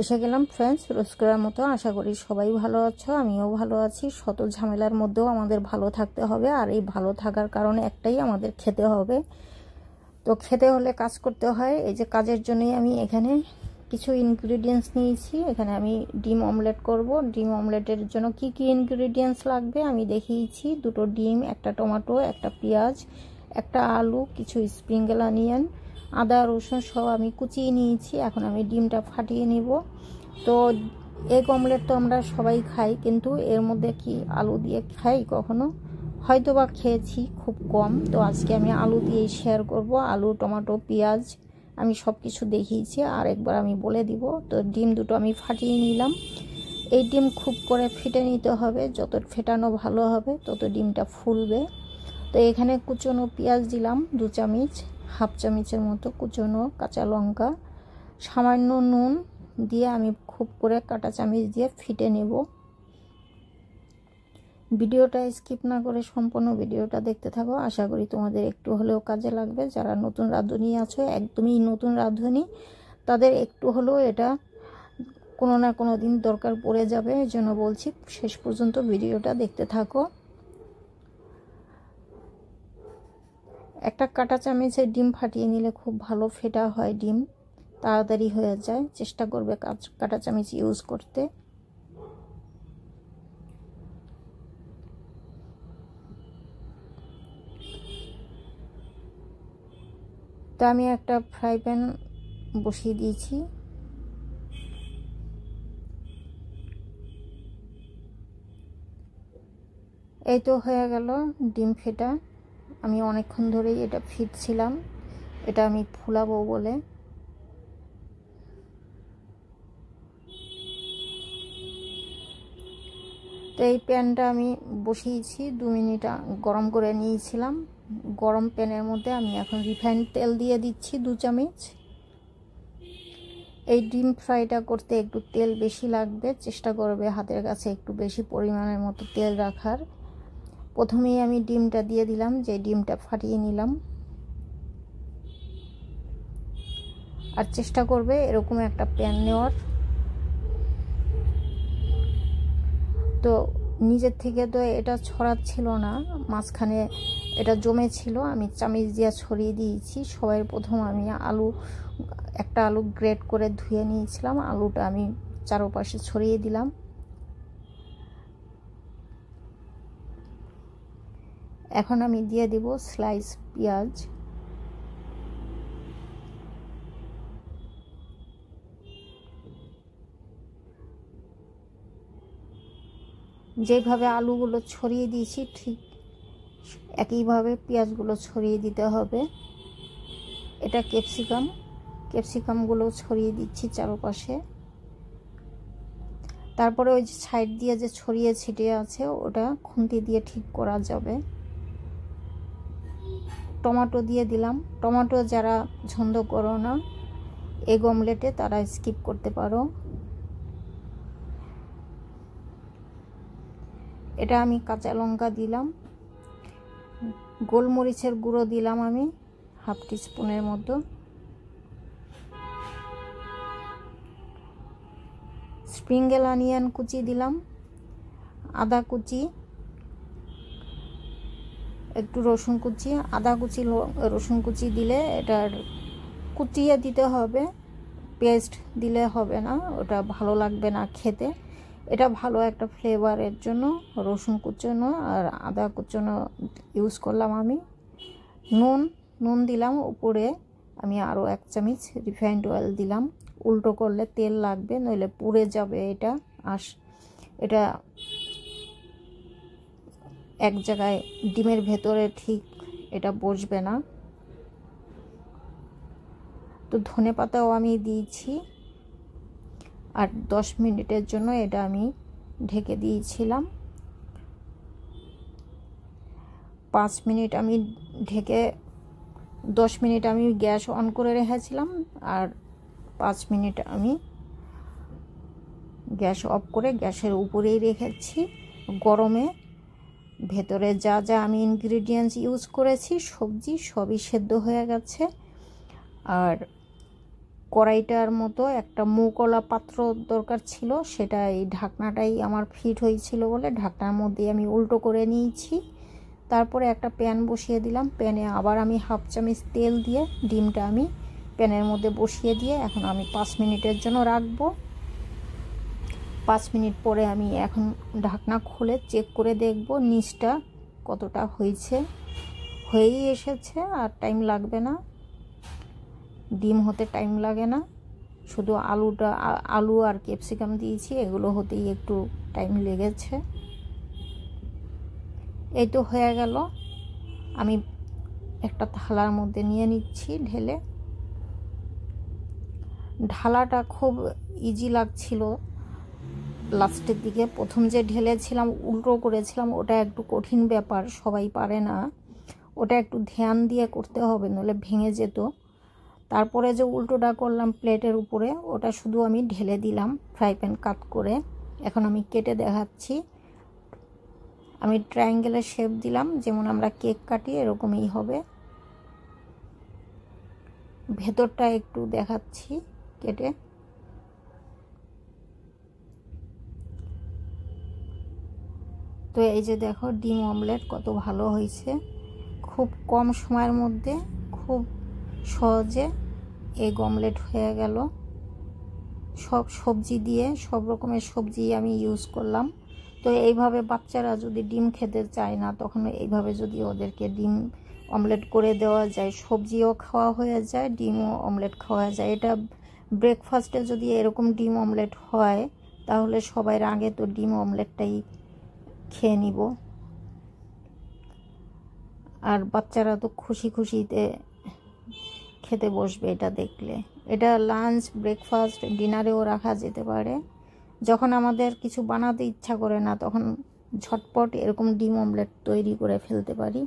এসে গেলাম ফ্রেন্ডস রোজ করার মতো। আশা করি সবাই ভালো আছো, আমিও ভালো আছি। শত ঝামেলার মধ্যেও আমাদের ভালো থাকতে হবে, আর এই ভালো থাকার কারণে একটাই, আমাদের খেতে হবে। তো খেতে হলে কাজ করতে হয়। এই যে কাজের জন্যই আমি এখানে কিছু ইনগ্রিডিয়েন্টস নিয়েছি। এখানে আমি ডিম অমলেট করব। ডিম অমলেটের জন্য কি কি ইনগ্রিডিয়েন্টস লাগবে আমি দেখিয়েছি। 2টো ডিম, একটা টমেটো, একটা পেঁয়াজ, একটা আলু, কিছু স্প্রিঙ্গেল অনিয়ন, আদা রসুন সব আমি কুচিয়ে নিয়েছি। এখন আমি ডিমটা ফাটিয়ে নিব। তো এগ অমলেট তো আমরা সবাই খাই, কিন্তু এর মধ্যে কি আলু দিয়ে খাই কখনো? হয়তো বা খেয়েছি, খুব কম। তো আজকে আমি আলু দিয়েই শেয়ার করব। আলু, টমেটো, পেঁয়াজ আমি সব কিছু দেখিয়েছি, আর একবার আমি বলে দিব। তো ডিম দুটো আমি ফাটিয়ে নিলাম। এই ডিম খুব করে ফেটে নিতে হবে, যত ফেটানো ভালো হবে তত ডিমটা ফুলবে। তো এখানে কুচনো পেঁয়াজ দিলাম 2 চামচ, হাফ চামচের মতো কুচনো কাঁচা লঙ্কা, সামান্য নুন দিয়ে আমি খুব করে কাঁটা চামচ দিয়ে ফেটে নেব। ভিডিওটা স্কিপ না করে সম্পূর্ণ ভিডিওটা দেখতে থাকো। আশা করি তোমাদের একটু হলেও কাজে লাগবে। যারা নতুন রাঁধুনি আছো, একদমই নতুন রাঁধুনি, তাদের একটু হলেও এটা কোনো না কোনো দিন দরকার পড়ে যাবে। এই জন্য বলছি শেষ পর্যন্ত ভিডিওটা দেখতে থাকো। একটা কাঁটা চামচে ডিম ফাটিয়ে নিলে খুব ভালো ফেটা হয়, ডিম তাড়াতাড়ি হয়ে যায়। চেষ্টা করবে কাঁটা চামচ ইউজ করতে। তো আমি একটা ফ্রাই প্যান বসিয়ে দিয়েছি। এই তো হয়ে গেল ডিম ফেটা। আমি অনেকক্ষণ ধরেই এটা ফিটছিলাম, এটা আমি ফুলাবো বলে। তো এই প্যানটা আমি বসিয়েছি, 2 মিনিট গরম করে নিয়েছিলাম। গরম প্যানের মধ্যে আমি এখন রিফাইন্ড তেল দিয়ে দিচ্ছি 2 চামচ। এই ডিম ফ্রাইটা করতে একটু তেল বেশি লাগবে, চেষ্টা করবে হাতের কাছে একটু বেশি পরিমাণের মতো তেল রাখার। প্রথমেই আমি ডিমটা দিয়ে দিলাম, যে ডিমটা ফাটিয়ে নিলাম। আর চেষ্টা করবে এরকম একটা প্যান নেওয়ার। তো নিজের থেকে তো এটা ছড়াচ্ছিল না, মাঝখানে এটা জমেছিল। আমি চামচ দিয়ে ছড়িয়ে দিয়েছি। সবার প্রথম আমি একটা আলু গ্রেট করে ধুয়ে নিয়েছিলাম, আলুটা আমি চারপাশে ছড়িয়ে দিলাম। এখন আমি দিয়ে দিব স্লাইস পেঁয়াজ। যেভাবে আলুগুলো ছড়িয়ে দিয়েছি ঠিক একইভাবে পেঁয়াজগুলো ছড়িয়ে দিতে হবে। এটা ক্যাপসিকামগুলো ছড়িয়ে দিচ্ছি চারপাশে। তারপরে ওই যে সাইড দিয়ে যে ছড়িয়ে ছিটিয়ে আছে ওটা খুন্তি দিয়ে ঠিক করা যাবে। টমেটো দিয়ে দিলাম। টমেটো যারা পছন্দ করো না এগ অমলেটে, তারা স্কিপ করতে পারো। এটা আমি কাঁচা লঙ্কা দিলাম। গোলমরিচের গুঁড়ো দিলাম আমি হাফ টিস্পুনের মতো। স্প্রিঙ্গেল অনিয়ন কুচি দিলাম, আদা কুচি, একটু রসুন কুচি। আদা কুচি রসুন কুচি দিলে এটার কুচিয়ে দিতে হবে, পেস্ট দিলে হবে না, ওটা ভালো লাগবে না খেতে। এটা ভালো একটা ফ্লেভারের জন্য রসুন কুচনো আর আদা কুচনো ইউজ করলাম আমি। নুন দিলাম উপরে। আমি আরও 1 চামচ রিফাইন্ড অয়েল দিলাম। উল্টো করলে তেল লাগবে, নইলে পুড়ে যাবে এটা। এটা এক জায়গায় ডিমের ভেতরে ঠিক এটা বসবে না। তো ধনে পাতাও আমি দিয়েছি। আর 10 মিনিটের জন্য এটা আমি ঢেকে দিয়েছিলাম। 5 মিনিট আমি ঢেকে 10 মিনিট আমি গ্যাস অন করে রেখেছিলাম, আর 5 মিনিট আমি গ্যাস অফ করে গ্যাসের উপরেই রেখেছি গরমে। ভেতরে যা যা আমি ইনগ্রিডিয়েন্টস ইউজ করেছি সবজি সবই সেদ্ধ হয়ে গেছে। আর কড়াইটার মতো একটা মুখওয়ালা পাত্র দরকার ছিল, সেটা এই ঢাকনাটাই আমার ফিট হয়েছিল বলে ঢাকনার মধ্যে আমি উল্টো করে নিয়েছি। তারপরে একটা প্যান বসিয়ে দিলাম, প্যানে আবার আমি হাফ চামচ তেল দিয়ে ডিমটা আমি প্যানের মধ্যে বসিয়ে দিয়ে এখন আমি 5 মিনিটের জন্য রাখবো। 5 মিনিট পরে আমি এখন ঢাকনা খুলে চেক করে দেখব নিচটা কতটা হয়েছে। হয়েই এসেছে, আর টাইম লাগবে না, ডিম হতে টাইম লাগে না, শুধু আলু আর ক্যাপসিকাম দিয়েছি, এগুলো হতেই একটু টাইম লেগেছে। এই তো হয়ে গেল। আমি একটা থালার মধ্যে নিয়ে নিচ্ছি ঢেলে। ঢালাটা খুব ইজি লাগছিল লাস্টের দিকে, প্রথম যে ঢেলেছিলাম উল্টো করেছিলাম ওটা একটু কঠিন ব্যাপার, সবাই পারে না, ওটা একটু ধ্যান দিয়ে করতে হবে, নইলে ভেঙে যেত। তারপরে যে উল্টোটা করলাম প্লেটের উপরে, ওটা শুধু আমি ঢেলে দিলাম ফ্রাই প্যান কাট করে। এখন আমি কেটে দেখাচ্ছি। আমি ট্রায়াঙ্গেলের শেপ দিলাম, যেমন আমরা কেক কাটি এরকমই হবে। ভেতরটা একটু দেখাচ্ছি কেটে। তো এই যে দেখো ডিম অমলেট কত ভালো হয়েছে, খুব কম সময়ের মধ্যে খুব সহজে এগ অমলেট হয়ে গেল। সব সবজি দিয়ে, সব রকমের সবজি আমি ইউজ করলাম। তো এইভাবে বাচ্চারা যদি ডিম খেতে চায় না, তখন এইভাবে যদি ওদেরকে ডিম অমলেট করে দেওয়া যায়, সবজিও খাওয়া হয়ে যায়, ডিমও অমলেট খাওয়া যায়। এটা ব্রেকফাস্টে যদি এরকম ডিম অমলেট হয়, তাহলে সবার আগে তো ডিম অমলেটটাই খেয়ে নিব। আর বাচ্চারা তো খুশি খুশিতে খেতে বসবে এটা দেখলে। এটা লাঞ্চ, ব্রেকফাস্ট, ডিনারেও রাখা যেতে পারে। যখন আমাদের কিছু বানাতে ইচ্ছা করে না, তখন ঝটপট এরকম ডিম অমলেট তৈরি করে ফেলতে পারি।